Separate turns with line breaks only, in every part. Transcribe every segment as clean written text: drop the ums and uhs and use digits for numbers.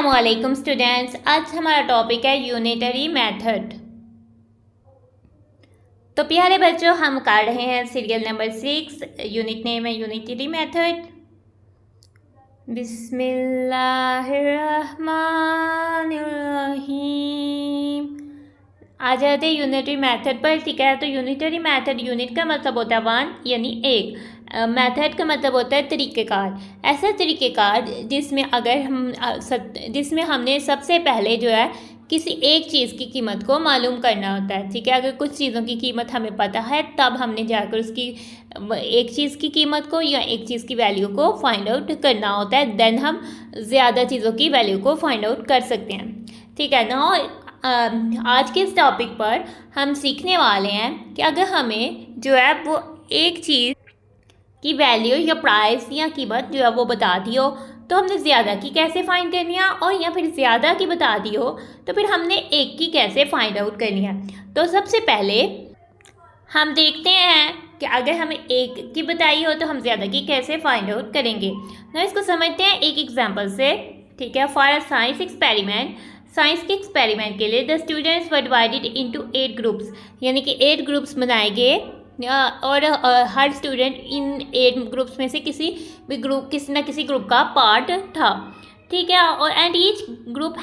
अस्सलामुअलैकुम स्टूडेंट्स। आज हमारा टॉपिक है यूनिटरी मेथड। तो प्यारे बच्चों, हम कर रहे हैं सीरियल नंबर 6। यूनिट नेम है यूनिटरी मेथड। बिस्मिल्लाहिर्रहमानिर्रहीम। आ जाते हैं यूनिटरी मेथड पर। ठीक है, तो यूनिटरी मेथड, यूनिट का मतलब होता है वन यानी एक, मेथड का मतलब होता है तरीक़ेकार। ऐसा तरीक़ेकार जिसमें हमने सबसे पहले जो है किसी एक चीज़ की कीमत को मालूम करना होता है। ठीक है, अगर कुछ चीज़ों की कीमत हमें पता है तब हमने जाकर उसकी एक चीज़ की कीमत को या एक चीज़ की वैल्यू को फाइंड आउट करना होता है। देन हम ज़्यादा चीज़ों की वैल्यू को फाइंड आउट कर सकते हैं। ठीक है ना। आज के इस टॉपिक पर हम सीखने वाले हैं कि अगर हमें जो है वो एक चीज़ की वैल्यू या प्राइस या कीमत जो है वो बता दी हो तो हमने ज़्यादा की कैसे फाइंड करनी है, और या फिर ज़्यादा की बता दी हो तो फिर हमने एक की कैसे फाइंड आउट करनी है। तो सबसे पहले हम देखते हैं कि अगर हमें एक की बताई हो तो हम ज़्यादा की कैसे फाइंड आउट करेंगे ना। इसको समझते हैं एक एग्जाम्पल से। ठीक है, for a science experiment, science के एक्सपेरिमेंट के लिए the students were divided into 8 groups, यानी कि 8 ग्रुप्स बनाए गए और हर स्टूडेंट इन 8 ग्रुप्स में से किसी न किसी ग्रुप का पार्ट था। ठीक है, और and each group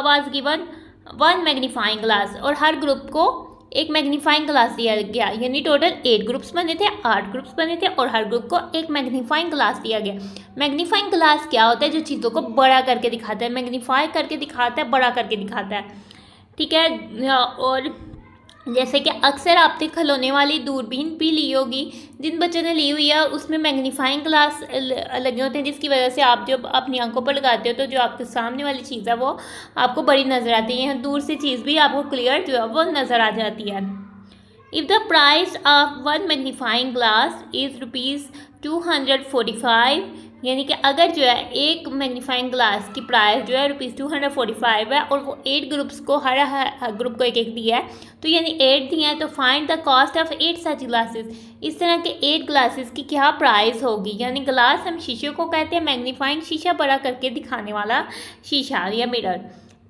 was given one magnifying glass, और हर ग्रुप को एक मैग्नीफाइंग ग्लास दिया गया। यानी टोटल 8 ग्रुप्स बने थे, 8 ग्रुप्स बने थे और हर ग्रुप को एक मैग्नीफाइंग ग्लास दिया गया। मैग्नीफाइंग ग्लास क्या होता है? जो चीज़ों को बड़ा करके दिखाता है, मैग्नीफाई करके दिखाता है, बड़ा करके दिखाता है। ठीक है, और जैसे कि अक्सर आपने खिलौने वाली दूरबीन भी ली होगी, जिन बच्चों ने ली हुई है उसमें मैग्नीफाइंग ग्लास लगे होते हैं, जिसकी वजह से आप जब अपनी आंखों पर लगाते हो तो जो आपके सामने वाली चीज़ है वो आपको बड़ी नज़र आती है, दूर से चीज़ भी आपको क्लियर जो है वो नज़र आ जाती है। If the price of one magnifying glass is ₹245, यानी कि अगर जो है एक मैग्नीफाइंग ग्लास की प्राइस जो है ₹245 है और वो 8 ग्रुप्स को हर ग्रुप को एक दिया है, तो यानी 8 दिए हैं, तो find the cost of 8 such glasses. इस तरह के 8 ग्लासेस की क्या प्राइस होगी। यानी ग्लास हम शीशे को कहते हैं, मैग्नीफाइंग शीशा बड़ा करके दिखाने वाला शीशा या मिरर।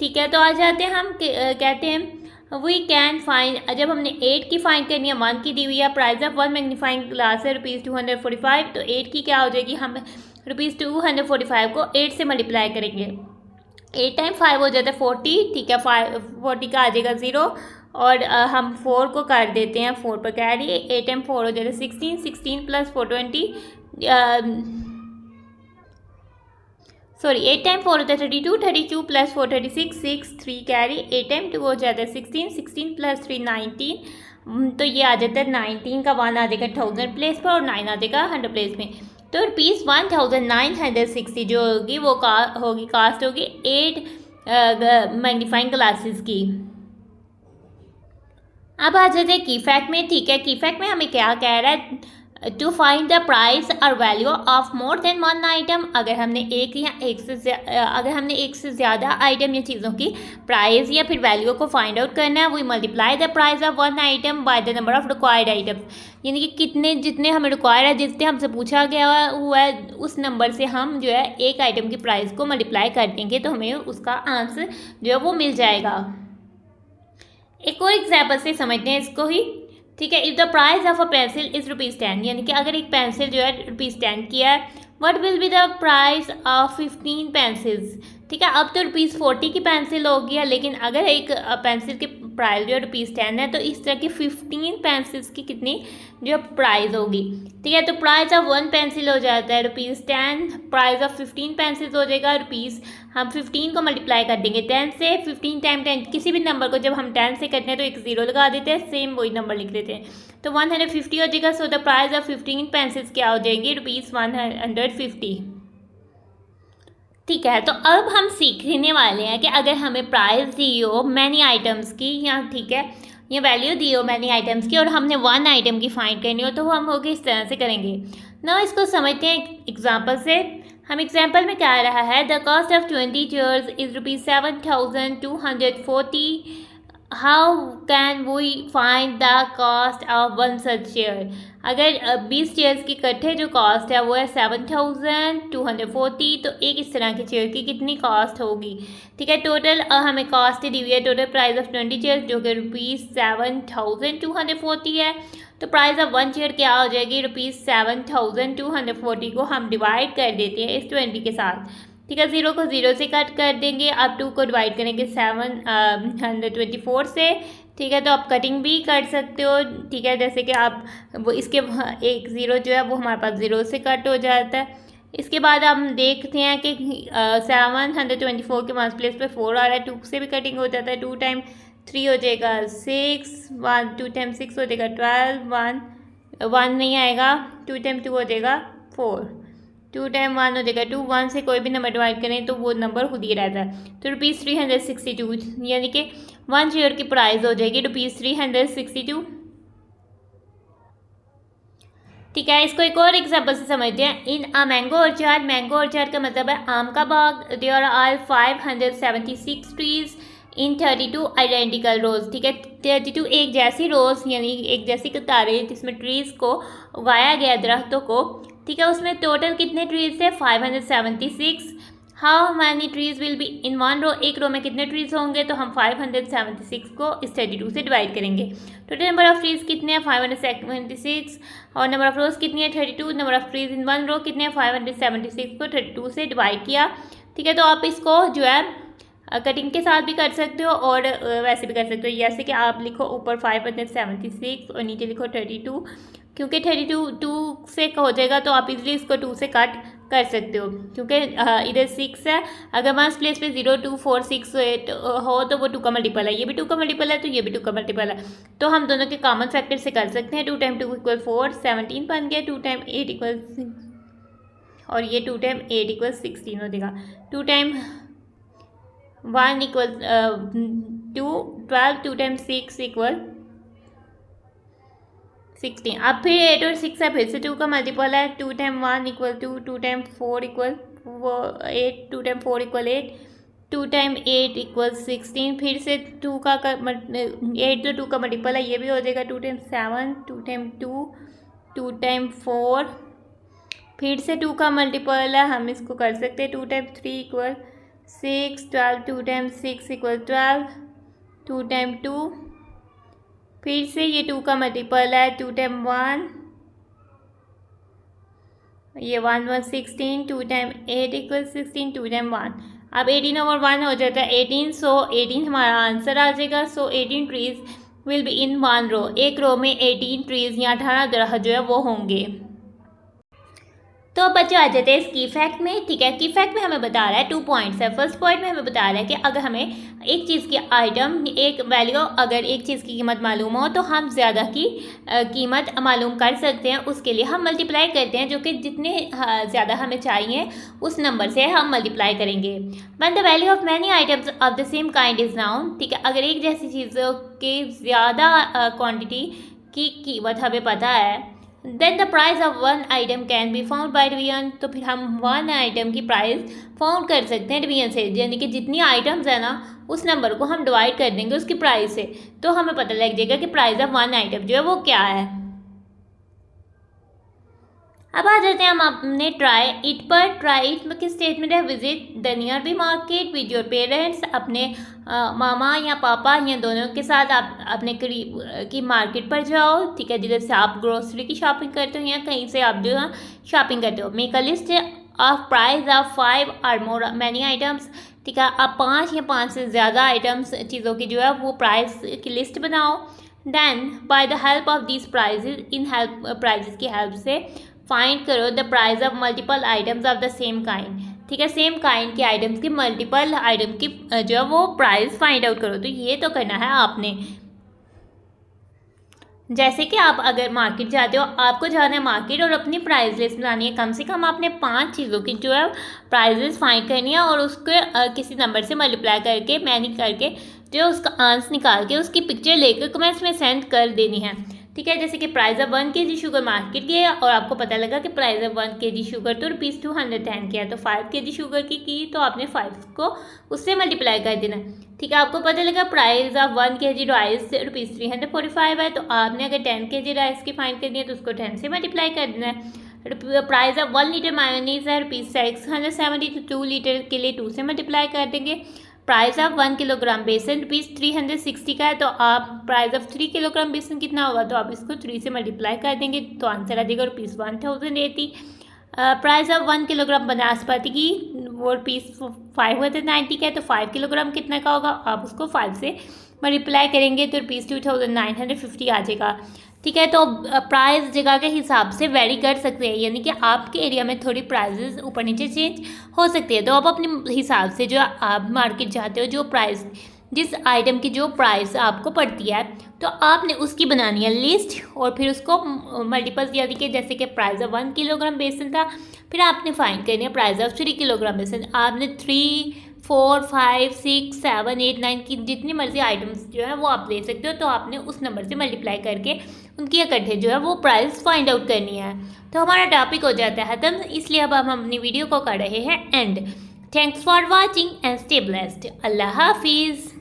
ठीक है, तो आ जाते हैं हम कहते हैं वी कैन फाइंड, जब हमने 8 की फाइंड करनी है, 1 की दी हुई है, price of one magnifying glass है ₹245, तो 8 की क्या हो जाएगी, हम ₹245 को 8 से मल्टीप्लाई करेंगे। 8 टाइम 5 हो जाता है 40। ठीक है, 40 का आ जाएगा 0, और हम 4 को कर देते हैं 4 पर कैरी। 8 टाइम 4 हो जाता है 16, 16 प्लस 420 सॉरी 8 टाइम 4 होता है 32, 32 प्लस 4 36, 6 3 कैरी। 8 टाइम 2 हो जाता है 16, 16 प्लस 3 19, तो ये आ जाता है 19 का 1 आ जाएगा 1000 प्लेस पर और 9 आ जाएगा 100 प्लेस में। तो ₹1960 जो होगी वो कास्ट होगी 8 मैग्नीफाइंग ग्लासेस की। अब आ जाते हैं की फैक्ट में। ठीक है, की फैक्ट में हमें क्या कह रहा है, टू फाइंड द प्राइस और value of more than one item. अगर हमने एक से ज़्यादा आइटम या चीज़ों की प्राइस या फिर वैल्यू को फाइंड आउट करना है, we multiply the price of one item by the number of required items. यानी कि जितने हमें रिक्वायर है, जितने हमसे पूछा गया हुआ है, उस नंबर से हम जो है एक आइटम की प्राइस को मल्टीप्लाई कर देंगे तो हमें उसका आंसर जो है वो मिल जाएगा। एक और एग्जाम्पल से समझते हैं इसको ही। ठीक है, if the price of a pencil is ₹10, यानी कि अगर एक पेंसिल जो है ₹10 की है, what will be the price of 15 pencils. ठीक है, अब तो ₹40 की पेंसिल होगी, लेकिन अगर एक पेंसिल की प्राइस जो है ₹10 है, तो इस तरह की 15 पेंसिल्स की कितनी जो प्राइस होगी। ठीक है, तो प्राइस ऑफ 1 पेंसिल हो जाता है ₹10, प्राइस ऑफ 15 पेंसिल्स हो जाएगा रुपीज़। हम 15 को मल्टीप्लाई कर देंगे 10 से। 15 टाइम 10, किसी भी नंबर को जब हम 10 से करते हैं तो एक 0 लगा देते हैं, सेम वही नंबर लिख देते हैं, तो 150 हो जाएगा। So the price of 15 pencils क्या हो जाएगी, ₹150। ठीक है, तो अब हम सीखने वाले हैं कि अगर हमें प्राइस दी हो मैनी आइटम्स की, या ठीक है ये वैल्यू दी हो मैनी आइटम्स की, और हमने 1 आइटम की फाइंड करनी हो, तो हम होगी इस तरह से करेंगे ना। इसको समझते हैं एग्जाम्पल से। हम एग्जाम्पल में क्या आ रहा है, the cost of 20 chairs is ₹7,240। How can we find the cost of one such chair. अगर 20 चेयर्स की इकट्ठे जो कॉस्ट है वो है 7240, तो एक इस तरह की चेयर की कितनी कॉस्ट होगी। ठीक है, टोटल हमें कॉस्ट दी हुई है, टोटल प्राइस ऑफ 20 चेयर्स जो कि ₹7240 है। तो प्राइस ऑफ 1 चेयर क्या हो जाएगी, ₹7240 को हम डिवाइड कर देते हैं इस 20 के साथ। ठीक है, 0 को 0 से कट कर देंगे, अब 2 को डिवाइड करेंगे 724 से। ठीक है, तो आप कटिंग भी कर सकते हो। ठीक है, जैसे कि आप वो इसके एक 0 जो है वो हमारे पास 0 से कट हो जाता है। इसके बाद हम देखते हैं कि 724 के 1 प्लेस पे 4 आ रहा है, 2 से भी कटिंग हो जाता है, 2 टाइम 3 हो जाएगा 6, 1 2 टाइम 6 हो जाएगा 12, 1 नहीं आएगा, 2 टाइम 2 हो जाएगा 4, 2 टाइम 1 हो जाएगा 2, 1 से कोई भी नंबर डिवाइड करें तो वो नंबर खुद ही रहता है। तो ₹362, यानी कि 1 चेयर की प्राइस हो जाएगी ₹362। ठीक है, इसको एक और एग्जाम्पल से समझते हैं। In a mango orchard, mango orchard का मतलब है आम का बाग। There are 576 trees in 32 identical rows. ठीक है, 32 एक जैसी रोज यानी एक जैसी कतारें जिसमें ट्रीज को उगाया गया, दरख्तों को। ठीक है, उसमें टोटल कितने ट्रीज थे, 576। How many trees will be in 1 रो, एक रो में कितने ट्रीज होंगे, तो हम 576 को इस 32 से डिवाइड करेंगे। टोटल नंबर ऑफ ट्रीज कितने हैं, 576, और नंबर ऑफ रोज कितनी है, 32। नंबर ऑफ ट्रीज इन 1 रो कितने हैं, 576 को 32 से डिवाइड किया। ठीक है, तो आप इसको जो है कटिंग के साथ भी कर सकते हो और वैसे भी कर सकते हो, जैसे कि आप लिखो ऊपर 576 और नीचे लिखो 32, क्योंकि 32 2 से हो जाएगा तो आप इजीली इसको 2 से कट कर सकते हो, क्योंकि इधर 6 है। अगर 1 प्लेस पे 0 2 4 6 8 हो तो वो 2 का मल्टीपल है, ये भी 2 का मल्टीपल है, तो ये भी 2 का मल्टीपल है। तो हम दोनों के कॉमन फैक्टर से कर सकते हैं। 2 टाइम 2 इक्वल 4, 17 बन गया। 2 टाइम 8 इक्वल, और ये 2 टाइम 8 इक्वल 16 हो जाएगा। 2 टाइम 1 इक्वल 2, 12, 2 टाइम 6 इक्वल 16। अब फिर 8 और 6 है, फिर से 2 का मल्टीपल है। 2 time 1 equal 2, 2 time 4 equal 8, 2 time 4 equal 8, 2 time 8 equal 16। फिर से 2 का 8 तो 2 का मल्टीपल है, ये भी हो जाएगा। 2 टाइम 7, 2 टाइम 2, 2 टाइम 4, फिर से 2 का मल्टीपल है, हम इसको कर सकते हैं। 2 time 3 equal 6, 12, 2 time 6 equal 12, 2 time 2, फिर से ये 2 का मल्टीपल है। 2 टाइम 1, ये 1 1 16, 2 टाइम 8 इक्वल 16, 2 टाइम 1। अब 18 ओवर 1 हो जाता है 18, सो 18 हमारा आंसर आ जाएगा। सो 18 ट्रीज विल बी इन 1 रो, एक रो में 18 ट्रीज या 18 दरख्त जो है वो होंगे। तो अब बच्चों आ जाते हैं इस की फैक्ट में। ठीक है, की फैक्ट में हमें बता रहा है 2 पॉइंट्स है। फर्स्ट पॉइंट में हमें बता रहा है कि अगर हमें एक चीज़ की आइटम, एक वैल्यू, अगर एक चीज़ की कीमत मालूम हो तो हम ज़्यादा की कीमत मालूम कर सकते हैं। उसके लिए हम मल्टीप्लाई करते हैं, जो कि जितने ज़्यादा हमें चाहिए उस नंबर से हम मल्टीप्लाई करेंगे। When the value of many items of the same kind is noun. ठीक है, अगर एक जैसी चीज़ों की ज़्यादा क्वान्टिटी की कीमत हमें पता है, then the price of 1 item can be found by division. तो फिर हम 1 आइटम की प्राइस फाउंड कर सकते हैं डिवीजन से, यानी कि जितनी आइटम्स है ना उस नंबर को हम डिवाइड कर देंगे उसकी प्राइस से, तो हमें पता लग जाएगा कि प्राइस ऑफ 1 आइटम जो है वो क्या है। अब आ जाते हैं हम अपने ट्राई इट पर। ट्राई इट में किस स्टेटमेंट है, visit the nearby market with your parents. अपने मामा या पापा या दोनों के साथ आप अपने करीब की मार्केट पर जाओ। ठीक है, जिधर से आप ग्रोसरी की शॉपिंग करते हो या कहीं से आप जो है शॉपिंग करते हो। Make a list of price of 5 और मोर मैनी आइटम्स। ठीक है, आप 5 या 5 से ज़्यादा आइटम्स चीज़ों की जो है वो प्राइस की लिस्ट बनाओ। Then by the help of these prices, इन हेल्प प्राइजेज की हेल्प से फाइंड करो the price of multiple items of the same kind. ठीक है, सेम काइंड के आइटम्स की मल्टीपल आइटम की जो है वो प्राइस फाइंड आउट करो। तो ये तो करना है आपने। जैसे कि आप अगर मार्केट जाते हो, आपको जाना है मार्केट और अपनी प्राइस लिस्ट बनानी है। कम से कम आपने 5 चीज़ों की जो है प्राइजेस फाइंड करनी है और उसके किसी नंबर से मल्टीप्लाई करके, मैनी करके, जो उसका आंसर निकाल के उसकी पिक्चर लेकर कमेंट्स में सेंड कर देनी है। ठीक है। जैसे कि price of 1 kg sugar market की है और आपको पता लगा कि प्राइस ऑफ 1 kg शुगर तो ₹210 की है, तो 5 kg शुगर की तो आपने 5 को उससे मल्टीप्लाई कर देना। ठीक है, आपको पता लगा प्राइस ऑफ 1 kg राइस ₹345 है, तो आपने अगर 10 kg राइस की फाइंड करनी है तो उसको 10 से मल्टीप्लाई कर देना है। प्राइस ऑफ 1 लीटर मायोनीज है ₹670, तो 2 लीटर के लिए 2 से मल्टीप्लाई कर देंगे। प्राइस ऑफ 1 किलोग्राम बेसन ₹360 का है, तो आप प्राइस ऑफ 3 किलोग्राम बेसन कितना होगा, तो आप इसको 3 से मल्टीप्लाई कर देंगे तो आंसर आ जाएगा ₹1080। प्राइस ऑफ 1 किलोग्राम बनास्पति की वो ₹590 का है, तो 5 किलोग्राम कितना का होगा, आप उसको 5 से मल्टीप्लाई करेंगे तो ₹2950 आ जाएगा। ठीक है, तो प्राइस जगह के हिसाब से वेरी कर सकते हैं, यानी कि आपके एरिया में थोड़ी प्राइजेस ऊपर नीचे चेंज हो सकती है, तो आप अपने हिसाब से जो आप मार्केट जाते हो जो प्राइस जिस आइटम की जो प्राइस आपको पड़ती है तो आपने उसकी बनानी है लिस्ट और फिर उसको मल्टीपल्स यानी कि जैसे कि प्राइस ऑफ 1 किलोग्राम बेसन था, फिर आपने फाइंड करनी है प्राइस ऑफ 3 किलोग्राम बेसन। आपने 3, 4, 5, 6, 7, 8, 9 की जितनी मर्जी आइटम्स जो है वो आप ले सकते हो, तो आपने उस नंबर से मल्टीप्लाई करके उनकी इकट्ठे जो है वो प्राइस फाइंड आउट करनी है। तो हमारा टॉपिक हो जाता है खत्म, इसलिए अब हम अपनी वीडियो को कर रहे हैं and. Thanks for watching and stay blessed. अल्लाह हाफिज़।